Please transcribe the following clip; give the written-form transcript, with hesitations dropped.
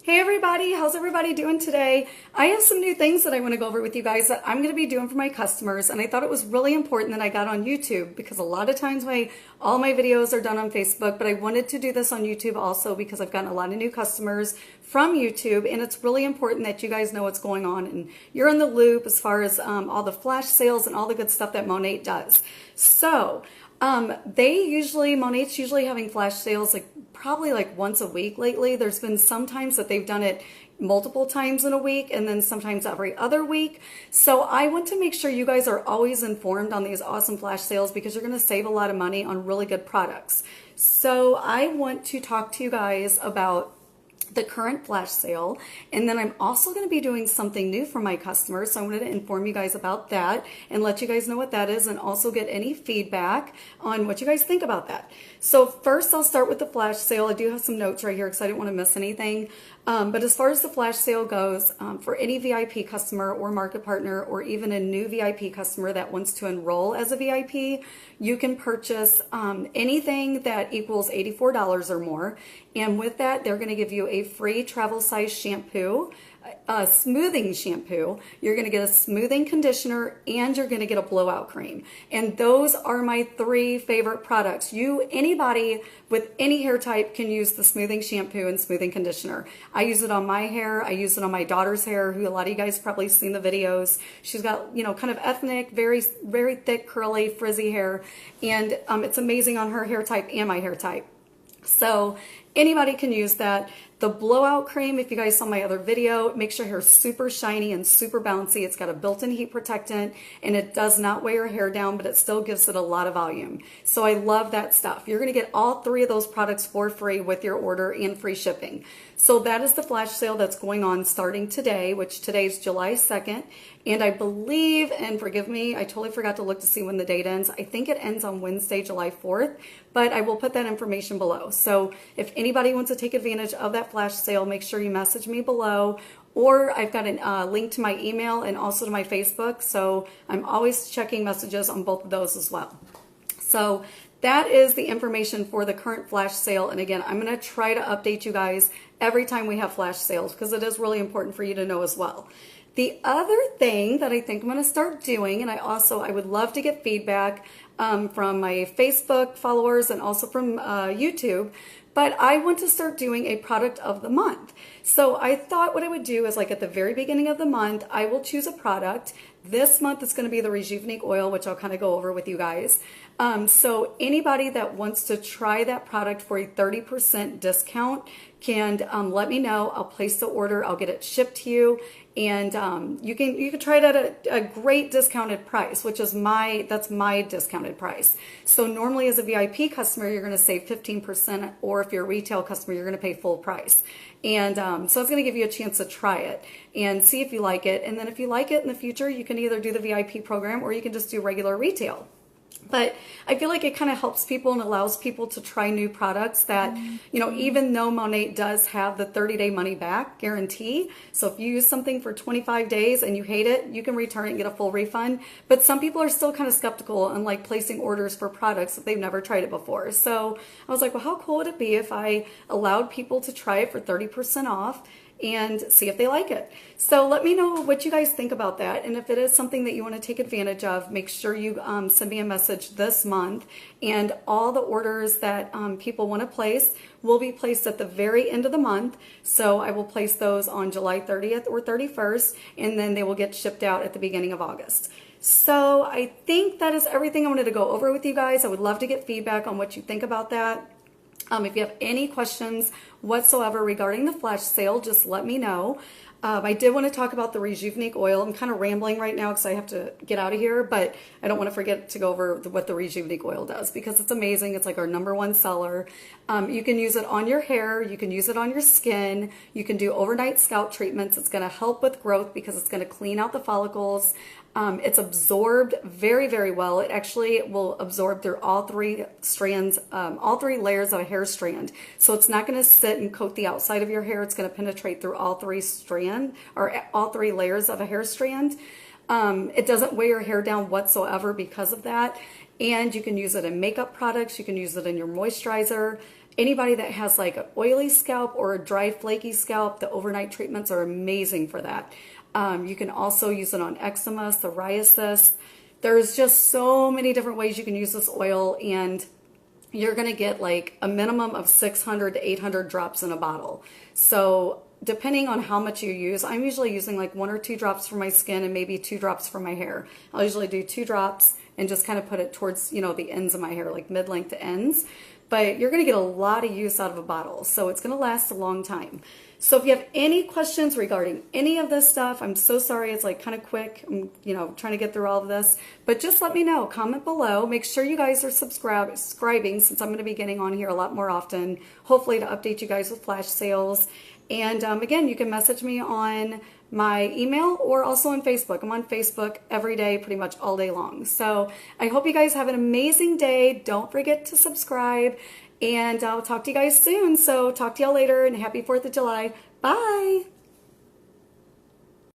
Hey everybody, how's everybody doing today? I have some new things that I want to go over with you guys that I'm going to be doing for my customers, and I thought it was really important that I got on YouTube because a lot of times all my videos are done on Facebook, but I wanted to do this on YouTube also because I've gotten a lot of new customers from YouTube, and it's really important that you guys know what's going on and you're in the loop as far as all the flash sales and all the good stuff that Monat does. So Monat's usually having flash sales probably once a week lately. There's been some times that they've done it multiple times in a week and then sometimes every other week. So I want to make sure you guys are always informed on these awesome flash sales because you're going to save a lot of money on really good products. So I want to talk to you guys about the current flash sale, and then I'm also going to be doing something new for my customers, so I wanted to inform you guys about that and let you guys know what that is and also get any feedback on what you guys think about that. So first I'll start with the flash sale. I do have some notes right here because I didn't want to miss anything, but as far as the flash sale goes, for any VIP customer or market partner or even a new VIP customer that wants to enroll as a VIP, you can purchase anything that equals $84 or more, and with that they're going to give you a free travel size shampoo, a smoothing shampoo, you're going to get a smoothing conditioner, and you're going to get a blowout cream. And those are my three favorite products. Anybody with any hair type can use the smoothing shampoo and smoothing conditioner. I use it on my hair. I use it on my daughter's hair, who a lot of you guys probably seen the videos. She's got, kind of ethnic, very, very thick, curly, frizzy hair. And it's amazing on her hair type and my hair type. So anybody can use that. The blowout cream, if you guys saw my other video, it makes your hair super shiny and super bouncy. It's got a built-in heat protectant, and it does not weigh your hair down, but it still gives it a lot of volume. So I love that stuff. You're going to get all three of those products for free with your order and free shipping. So that is the flash sale that's going on starting today, which today's July 2nd. And I believe, and forgive me, I totally forgot to look to see when the date ends. I think it ends on Wednesday, July 4th, but I will put that information below. So if anybody wants to take advantage of that flash sale, make sure you message me below, or I've got a link to my email and also to my Facebook. So I'm always checking messages on both of those as well. So that is the information for the current flash sale. And again, I'm going to try to update you guys every time we have flash sales because it is really important for you to know as well. The other thing that I think I'm going to start doing, and I would love to get feedback from my Facebook followers and also from YouTube, but I want to start doing a product of the month. So I thought what I would do is at the very beginning of the month, I will choose a product. This month it's going to be the Rejuvenate oil, which I'll kind of go over with you guys. So anybody that wants to try that product for a 30% discount can let me know. I'll place the order. I'll get it shipped to you, and you can try it at a great discounted price, which is that's my discounted price. So normally as a VIP customer, you're going to save 15%, or if you're a retail customer, you're going to pay full price. And so it's going to give you a chance to try it and see if you like it. And then if you like it in the future, you can either do the VIP program or you can just do regular retail. But I feel like it kind of helps people and allows people to try new products that, even though Monat does have the 30-day money back guarantee. So if you use something for 25 days and you hate it, you can return it and get a full refund. But some people are still kind of skeptical and placing orders for products if they've never tried it before. So I was like, well, how cool would it be if I allowed people to try it for 30% off and see if they like it? So let me know what you guys think about that, and if it is something that you want to take advantage of, make sure you send me a message this month, and all the orders that people want to place will be placed at the very end of the month. So I will place those on July 30th or 31st, and then they will get shipped out at the beginning of August. So I think that is everything I wanted to go over with you guys. I would love to get feedback on what you think about that. If you have any questions whatsoever regarding the flash sale, just let me know. I did want to talk about the Rejuvenate oil. I'm kind of rambling right now because I have to get out of here, but I don't want to forget to go over what the Rejuvenate oil does because it's amazing. It's our #1 seller. You can use it on your hair. You can use it on your skin. You can do overnight scalp treatments. It's going to help with growth because it's going to clean out the follicles. It's absorbed very, very well. It actually will absorb through all three strands, all three layers of a hair strand. So it's not going to sit and coat the outside of your hair. It's going to penetrate through all three all three layers of a hair strand. It doesn't weigh your hair down whatsoever because of that. And you can use it in makeup products. You can use it in your moisturizer. anybody that has like an oily scalp or a dry flaky scalp, the overnight treatments are amazing for that. You can also use it on eczema, psoriasis. There's just so many different ways you can use this oil, and you're going to get like a minimum of 600 to 800 drops in a bottle. So depending on how much you use, I'm usually using like 1 or 2 drops for my skin and maybe 2 drops for my hair. I'll usually do 2 drops and just kind of put it towards, you know, the ends of my hair, like mid-length to ends. But you're going to get a lot of use out of a bottle, so it's going to last a long time. So if you have any questions regarding any of this stuff, I'm so sorry it's like kind of quick. I'm, you know, trying to get through all of this, but just let me know. Comment below. Make sure you guys are subscribing, since I'm going to be getting on here a lot more often, hopefully to update you guys with flash sales. And again, you can message me on my email or also on Facebook. I'm on Facebook every day, pretty much all day long. So I hope you guys have an amazing day. Don't forget to subscribe, and I'll talk to you guys soon. So talk to y'all later, and happy 4th of July. Bye.